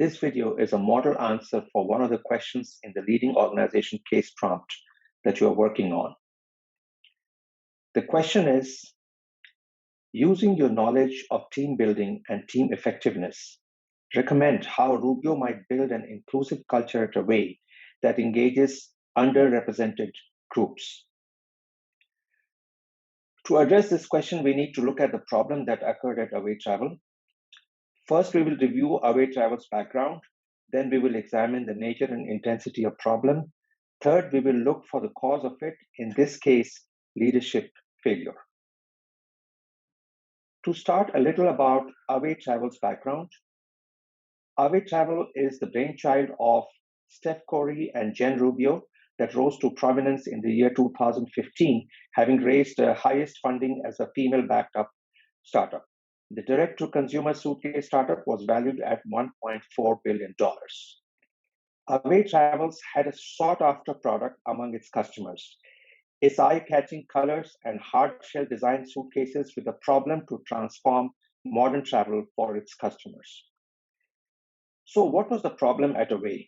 This video is a model answer for one of the questions in the leading organization case prompt that you are working on. The question is, using your knowledge of team building and team effectiveness, recommend how Rubio might build an inclusive culture at Away that engages underrepresented groups. To address this question, we need to look at the problem that occurred at Away Travel. First, we will review Away Travel's background. Then we will examine the nature and intensity of problem. Third, we will look for the cause of it, in this case, leadership failure. To start a little about Away Travel's background, Away Travel is the brainchild of Steph Corey and Jen Rubio that rose to prominence in the year 2015, having raised the highest funding as a female-backed-up startup. The direct-to-consumer suitcase startup was valued at $1.4 billion. Away Travels had a sought-after product among its customers. Its eye-catching colors and hard-shell design suitcases with a problem to transform modern travel for its customers. So what was the problem at Away?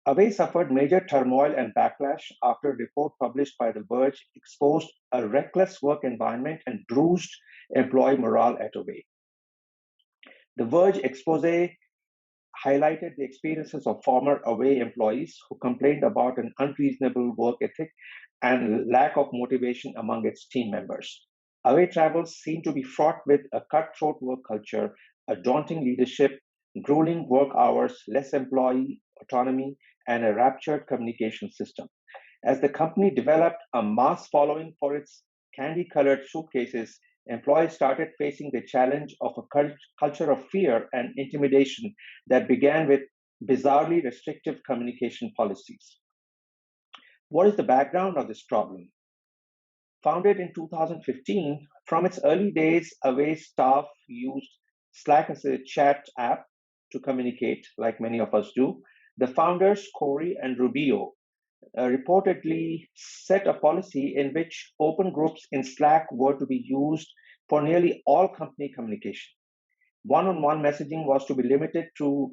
Away suffered major turmoil and backlash after a report published by The Verge exposed a reckless work environment and bruised employee morale at Away. The Verge expose highlighted the experiences of former Away employees who complained about an unreasonable work ethic and lack of motivation among its team members. Away Travels seemed to be fraught with a cutthroat work culture, a daunting leadership, grueling work hours, less employee autonomy, and a raptured communication system. As the company developed a mass following for its candy-colored suitcases, employees started facing the challenge of a culture of fear and intimidation that began with bizarrely restrictive communication policies. What is the background of this problem? Founded in 2015, from its early days, Away staff used Slack as a chat app to communicate, like many of us do. The founders, Corey and Rubio, reportedly set a policy in which open groups in Slack were to be used for nearly all company communication. One-on-one messaging was to be limited to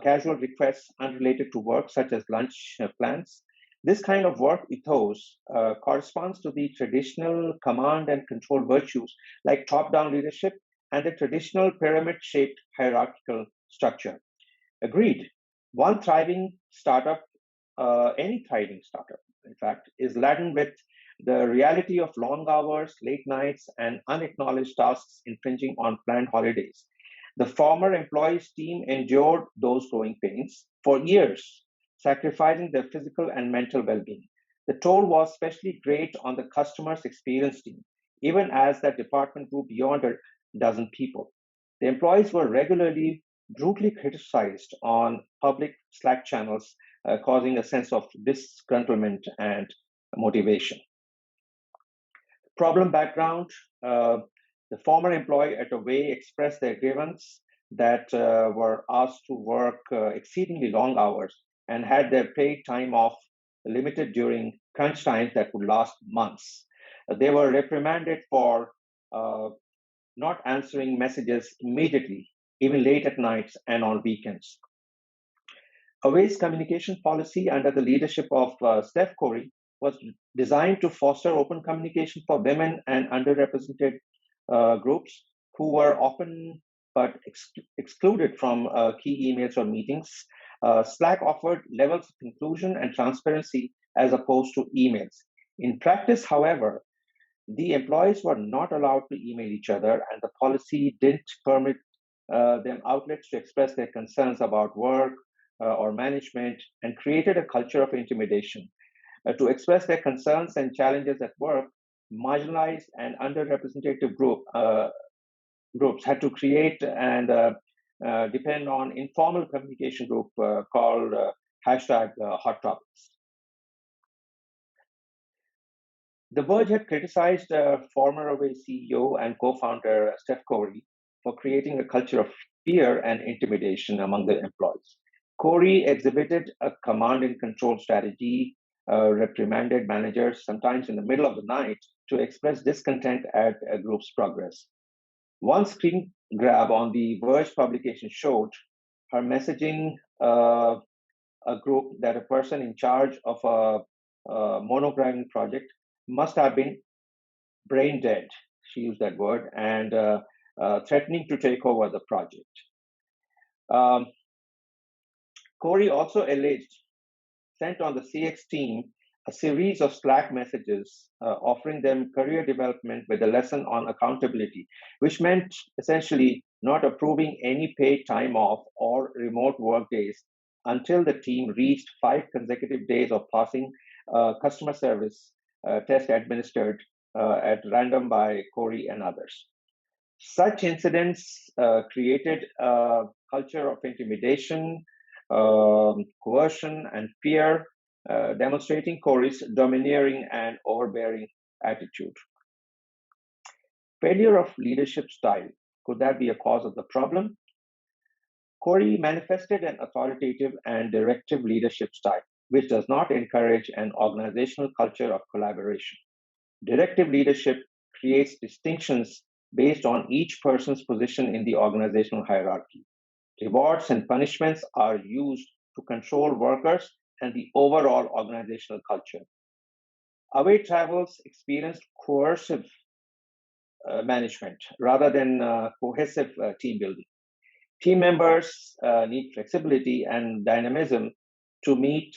casual requests unrelated to work, such as lunch plans. This kind of work ethos corresponds to the traditional command and control virtues like top-down leadership and the traditional pyramid-shaped hierarchical structure. Agreed. One thriving startup, any thriving startup, in fact, is laden with the reality of long hours, late nights, and unacknowledged tasks infringing on planned holidays. The former employees' team endured those growing pains for years, sacrificing their physical and mental well-being. The toll was especially great on the customer's experience team, even as that department grew beyond a dozen people. The employees were regularly brutally criticized on public Slack channels, causing a sense of disgruntlement and motivation. Problem background, the former employee at Away expressed their grievance that were asked to work exceedingly long hours and had their paid time off limited during crunch times that would last months. They were reprimanded for not answering messages immediately, even late at nights and on weekends. Away's communication policy under the leadership of Steph Corey was designed to foster open communication for women and underrepresented groups who were often but excluded from key emails or meetings. Slack offered levels of inclusion and transparency as opposed to emails. In practice, however, the employees were not allowed to email each other, and the policy didn't permit them outlets to express their concerns about work or management, and created a culture of intimidation. To express their concerns and challenges at work, marginalized and underrepresented groups had to create and depend on informal communication group called #Hot Topics. The Verge had criticized former Away CEO and co-founder Steph Corey for creating a culture of fear and intimidation among the employees. Corey exhibited a command and control strategy, reprimanded managers sometimes in the middle of the night to express discontent at a group's progress. One screen grab on the Verge publication showed her messaging a group that a person in charge of a monogramming project must have been brain dead. She used that word, and threatening to take over the project. Corey also alleged sent on the CX team a series of Slack messages offering them career development with a lesson on accountability, which meant essentially not approving any paid time off or remote work days until the team reached 5 consecutive days of passing customer service test administered at random by Corey and others. Such incidents created a culture of intimidation, coercion, and fear, demonstrating Corey's domineering and overbearing attitude. Failure of leadership style, could that be a cause of the problem? Corey manifested an authoritative and directive leadership style, which does not encourage an organizational culture of collaboration. Directive leadership creates distinctions based on each person's position in the organizational hierarchy. Rewards and punishments are used to control workers and the overall organizational culture. Away Travels experienced coercive management rather than cohesive team building. Team members need flexibility and dynamism to meet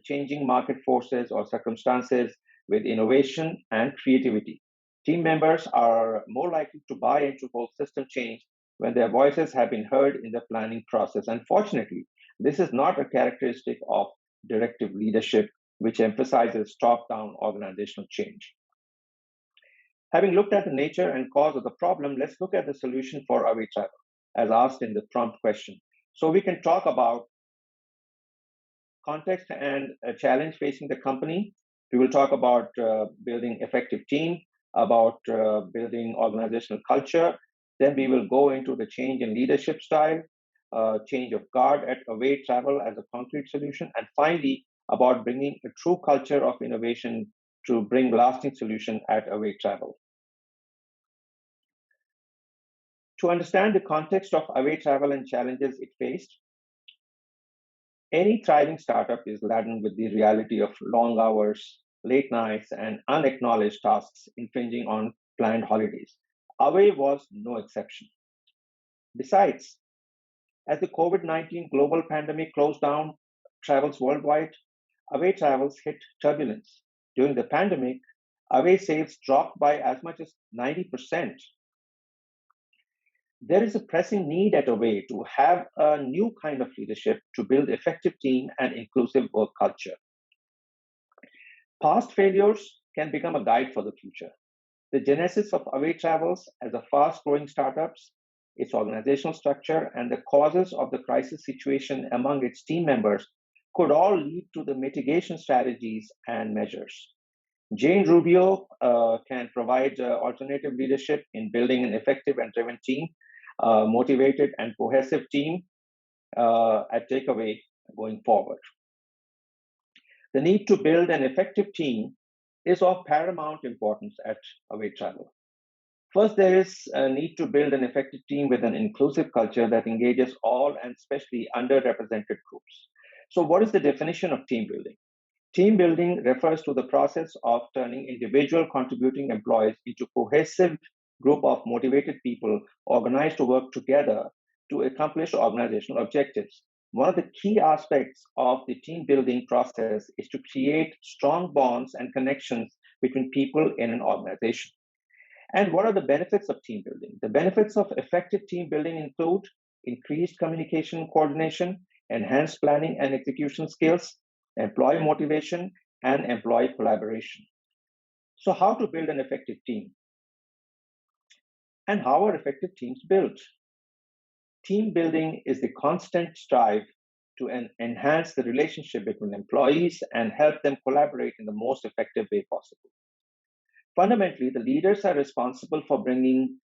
changing market forces or circumstances with innovation and creativity. Team members are more likely to buy into whole system change when their voices have been heard in the planning process. Unfortunately, this is not a characteristic of directive leadership, which emphasizes top-down organizational change. Having looked at the nature and cause of the problem, let's look at the solution for away travel, as asked in the prompt question. So we can talk about context and a challenge facing the company. We will talk about building effective team, about building organizational culture. Then we will go into the change in leadership style, change of guard at away travel as a concrete solution, and finally about bringing a true culture of innovation to bring lasting solution at away travel. To understand the context of away travel and challenges it faced, any thriving startup is laden with the reality of long hours, late nights, and unacknowledged tasks infringing on planned holidays. Away was no exception. Besides, as the COVID-19 global pandemic closed down travels worldwide, away travels hit turbulence. During the pandemic, away sales dropped by as much as 90%. There is a pressing need at Away to have a new kind of leadership to build effective team and inclusive work culture. Past failures can become a guide for the future. The genesis of Away Travels as a fast-growing startup, its organizational structure, and the causes of the crisis situation among its team members could all lead to the mitigation strategies and measures. Jane Rubio can provide alternative leadership in building an effective and driven team, motivated and cohesive team at Takeaway going forward. The need to build an effective team is of paramount importance at Away Travel. First, there is a need to build an effective team with an inclusive culture that engages all and especially underrepresented groups. So what is the definition of team building? Team building refers to the process of turning individual contributing employees into cohesive group of motivated people organized to work together to accomplish organizational objectives. One of the key aspects of the team building process is to create strong bonds and connections between people in an organization. And what are the benefits of team building? The benefits of effective team building include increased communication coordination, enhanced planning and execution skills, employee motivation, and employee collaboration. So how to build an effective team? And how are effective teams built? Team building is the constant strive to enhance the relationship between employees and help them collaborate in the most effective way possible. Fundamentally, the leaders are responsible for bringing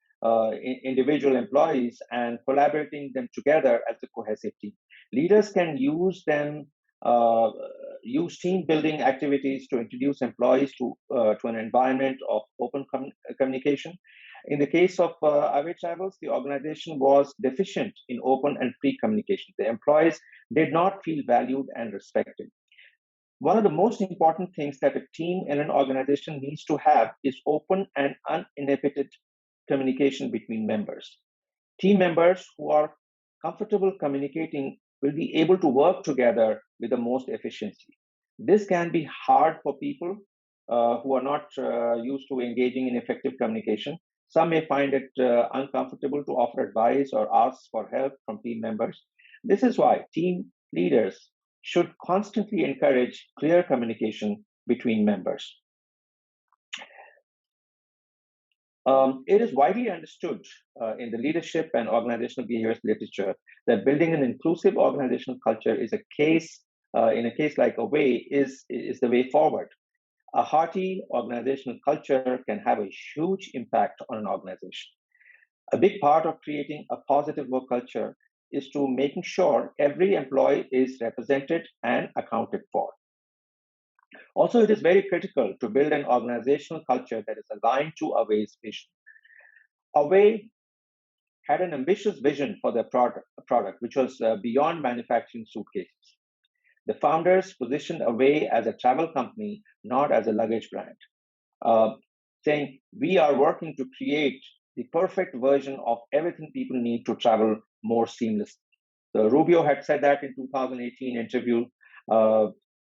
individual employees and collaborating them together as a cohesive team. Leaders can use them use team building activities to introduce employees to an environment of open communication. In the case of Away Travels, the organization was deficient in open and free communication. The employees did not feel valued and respected. One of the most important things that a team in an organization needs to have is open and uninhibited communication between members. Team members who are comfortable communicating will be able to work together with the most efficiency. This can be hard for people who are not used to engaging in effective communication. Some may find it uncomfortable to offer advice or ask for help from team members. This is why team leaders should constantly encourage clear communication between members. It is widely understood in the leadership and organizational behaviors literature that building an inclusive organizational culture is in a case like Away is the way forward. A hearty organizational culture can have a huge impact on an organization. A big part of creating a positive work culture is to making sure every employee is represented and accounted for. Also, it is very critical to build an organizational culture that is aligned to Away's vision. Away had an ambitious vision for their product which was beyond manufacturing suitcases. The founders positioned Away as a travel company, not as a luggage brand, saying, we are working to create the perfect version of everything people need to travel more seamlessly. So Rubio had said that in 2018 interview.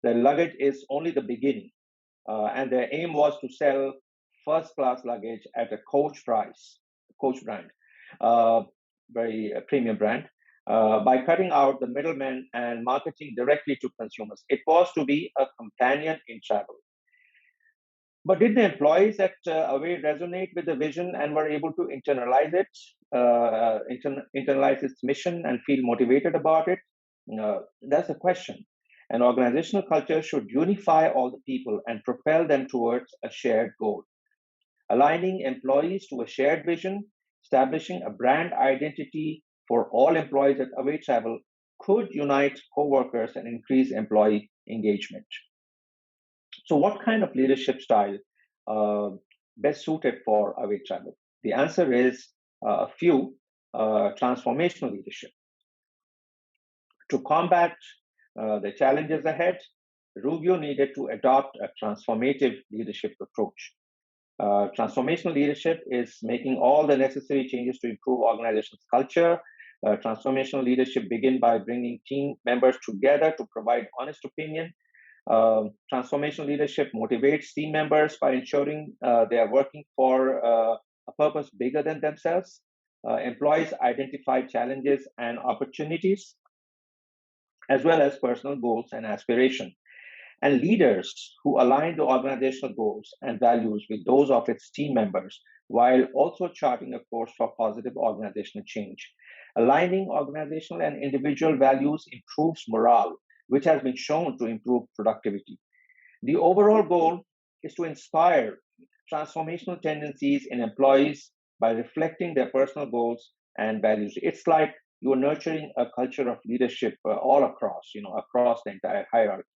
The luggage is only the beginning, and their aim was to sell first-class luggage at a Coach price, Coach brand, very premium brand, by cutting out the middlemen and marketing directly to consumers. It was to be a companion in travel. But did the employees at Away resonate with the vision and were able to internalize it, internalize its mission and feel motivated about it? That's the question. An organizational culture should unify all the people and propel them towards a shared goal. Aligning employees to a shared vision, establishing a brand identity for all employees at Away Travel could unite co-workers and increase employee engagement. So what kind of leadership style best suited for Away Travel? The answer is a few: transformational leadership. To combat the challenges ahead, Rubio needed to adopt a transformative leadership approach. Transformational leadership is making all the necessary changes to improve organization's culture. Transformational leadership begins by bringing team members together to provide honest opinion. Transformational leadership motivates team members by ensuring they are working for a purpose bigger than themselves. Employees identify challenges and opportunities, as well as personal goals and aspirations. And leaders who align the organizational goals and values with those of its team members, while also charting a course for positive organizational change. Aligning organizational and individual values improves morale, which has been shown to improve productivity. The overall goal is to inspire transformational tendencies in employees by reflecting their personal goals and values. It's like you're nurturing a culture of leadership all across, across the entire hierarchy.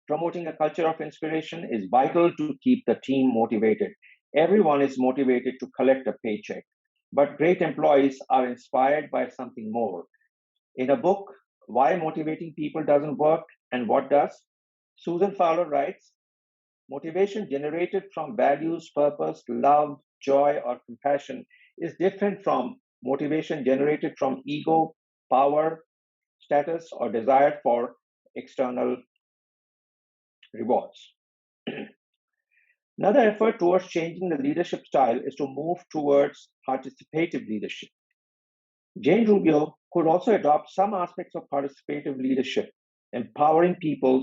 Promoting a culture of inspiration is vital to keep the team motivated. Everyone is motivated to collect a paycheck, but great employees are inspired by something more. In a book, Why Motivating People Doesn't Work and What Does, Susan Fowler writes, motivation generated from values, purpose, love, joy, or compassion is different from motivation generated from ego, power, status, or desire for external rewards. Another effort towards changing the leadership style is to move towards participative leadership. Jane Rubio could also adopt some aspects of participative leadership, empowering people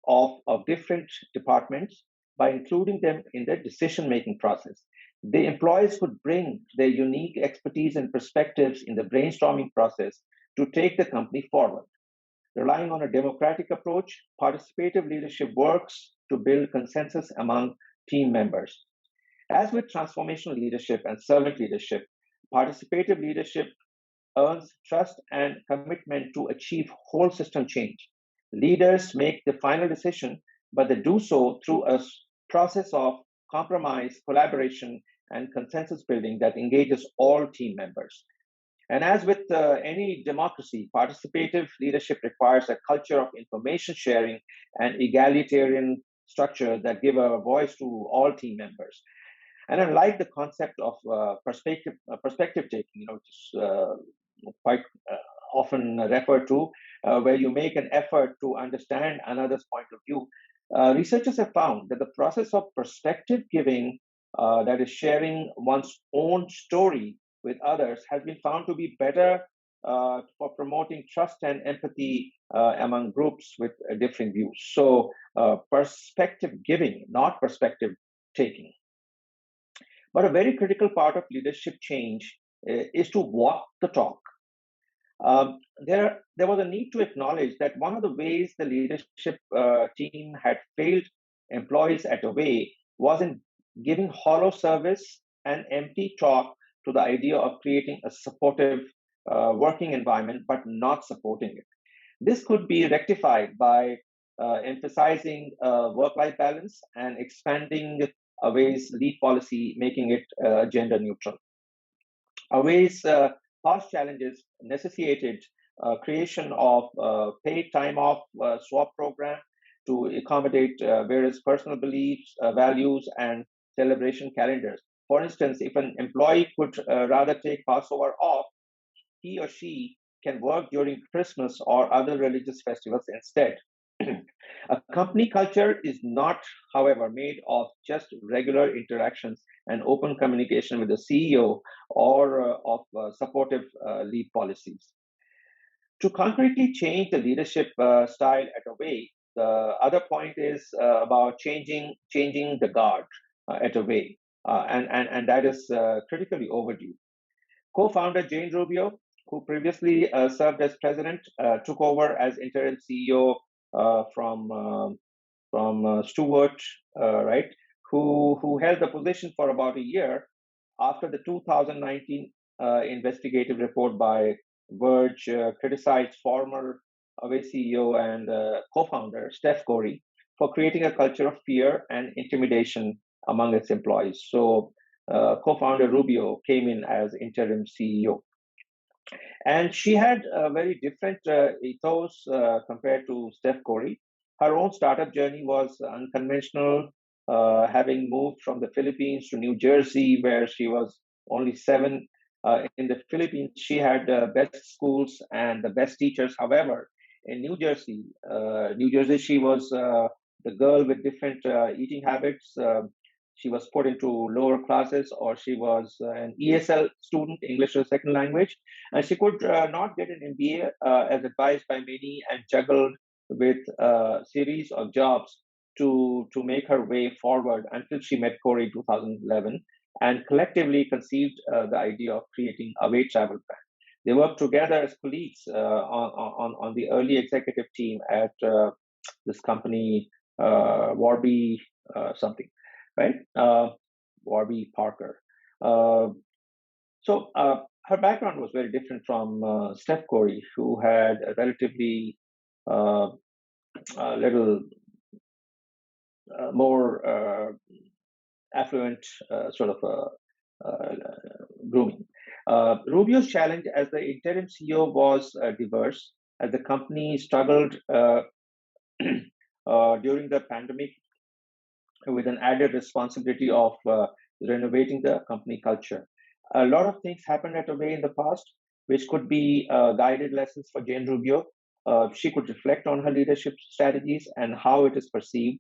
of different departments by including them in the decision-making process. The employees could bring their unique expertise and perspectives in the brainstorming process to take the company forward. Relying on a democratic approach, participative leadership works to build consensus among team members. As with transformational leadership and servant leadership, participative leadership earns trust and commitment to achieve whole system change. Leaders make the final decision, but they do so through a process of compromise, collaboration, and consensus building that engages all team members. And as with any democracy, participative leadership requires a culture of information sharing and egalitarian structure that give a voice to all team members. And I like the concept of perspective taking, which is quite often referred to, where you make an effort to understand another's point of view. Researchers have found that the process of perspective giving, that is sharing one's own story with others, has been found to be better for promoting trust and empathy among groups with differing views. So, perspective giving, not perspective taking. But a very critical part of leadership change is to walk the talk. There was a need to acknowledge that one of the ways the leadership team had failed employees at Away was in giving hollow service and empty talk to the idea of creating a supportive working environment, but not supporting it. This could be rectified by emphasizing work-life balance and expanding Away's leave policy, making it gender neutral. Away's past challenges necessitated creation of paid time off swap program to accommodate various personal beliefs, values, and celebration calendars. For instance, if an employee could rather take Passover off, he or she can work during Christmas or other religious festivals instead. A company culture is not, however, made of just regular interactions and open communication with the CEO or of supportive lead policies. To concretely change the leadership style at Away, the other point is about changing the guard at Away, and that is critically overdue. Co-founder Jane Rubio, who previously served as president, took over as interim CEO from Stewart, right, who held the position for about a year after the 2019 investigative report by Verge criticized former Away CEO and co-founder Steph Corey for creating a culture of fear and intimidation among its employees. So co-founder Rubio came in as interim CEO. And she had a very different ethos compared to Steph Corey. Her own startup journey was unconventional, having moved from the Philippines to New Jersey, where she was only 7. In the Philippines, she had the best schools and the best teachers. However, in New Jersey, she was the girl with different eating habits. She was put into lower classes, or she was an ESL student, English as a second language, and she could not get an MBA as advised by many, and juggled with a series of jobs to make her way forward until she met Corey in 2011 and collectively conceived the idea of creating Away Travel Brand. They worked together as colleagues on the early executive team at this company, Warby something, right? Warby Parker. So her background was very different from Steph Corey, who had a relatively a little more affluent sort of grooming. Rubio's challenge as the interim CEO was diverse, as the company struggled during the pandemic with an added responsibility of renovating the company culture. A lot of things happened at Away in the past, which could be guided lessons for Jane Rubio. She could reflect on her leadership strategies and how it is perceived,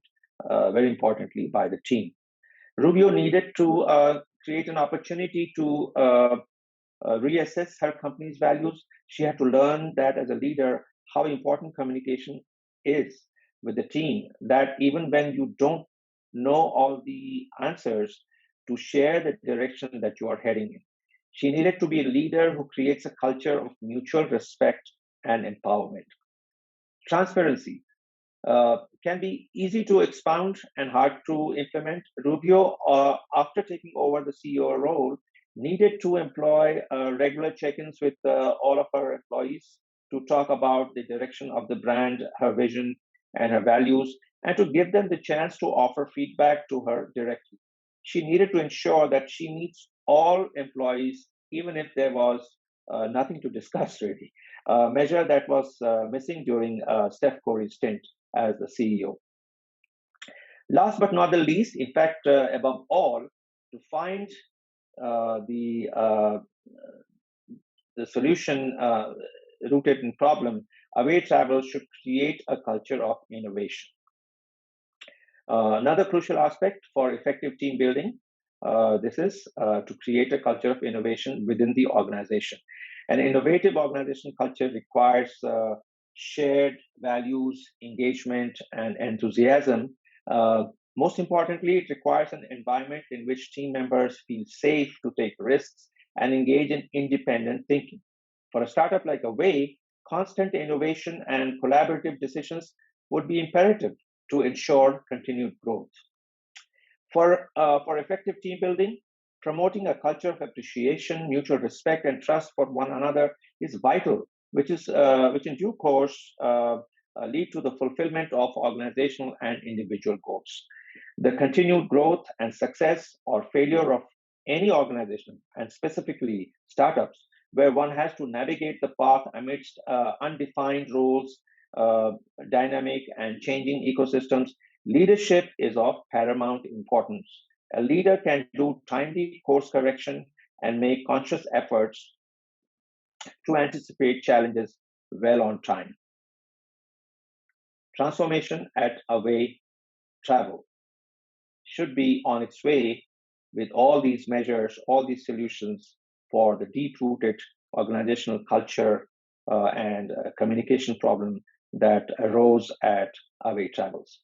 very importantly, by the team. Rubio needed to create an opportunity to reassess her company's values. She had to learn that as a leader, how important communication is with the team, that even when you don't know all the answers, to share the direction that you are heading in. She needed to be a leader who creates a culture of mutual respect and empowerment. Transparency can be easy to expound and hard to implement. Rubio, after taking over the CEO role, needed to employ regular check ins with all of our employees to talk about the direction of the brand, her vision, and her values, and to give them the chance to offer feedback to her directly. She needed to ensure that she meets all employees, even if there was nothing to discuss, really. A measure that was missing during Steph Curry's stint as the CEO. Last but not the least, in fact, above all, to find uh, the uh, the solution rooted in problem, Away Travel should create a culture of innovation. Another crucial aspect for effective team building, this is to create a culture of innovation within the organization. An innovative organization culture requires shared values, engagement, and enthusiasm. Uh, Most importantly, it requires an environment in which team members feel safe to take risks and engage in independent thinking. For a startup like Away, constant innovation and collaborative decisions would be imperative to ensure continued growth. For effective team building, promoting a culture of appreciation, mutual respect, and trust for one another is vital, which in due course lead to the fulfillment of organizational and individual goals. The continued growth and success or failure of any organization, and specifically startups, where one has to navigate the path amidst undefined roles, uh, dynamic and changing ecosystems, leadership is of paramount importance. A leader can do timely course correction and make conscious efforts to anticipate challenges well on time. Transformation at Away Travel should be on its way with all these measures, all these solutions for the deep rooted organizational culture and communication problem that arose at Away Travels.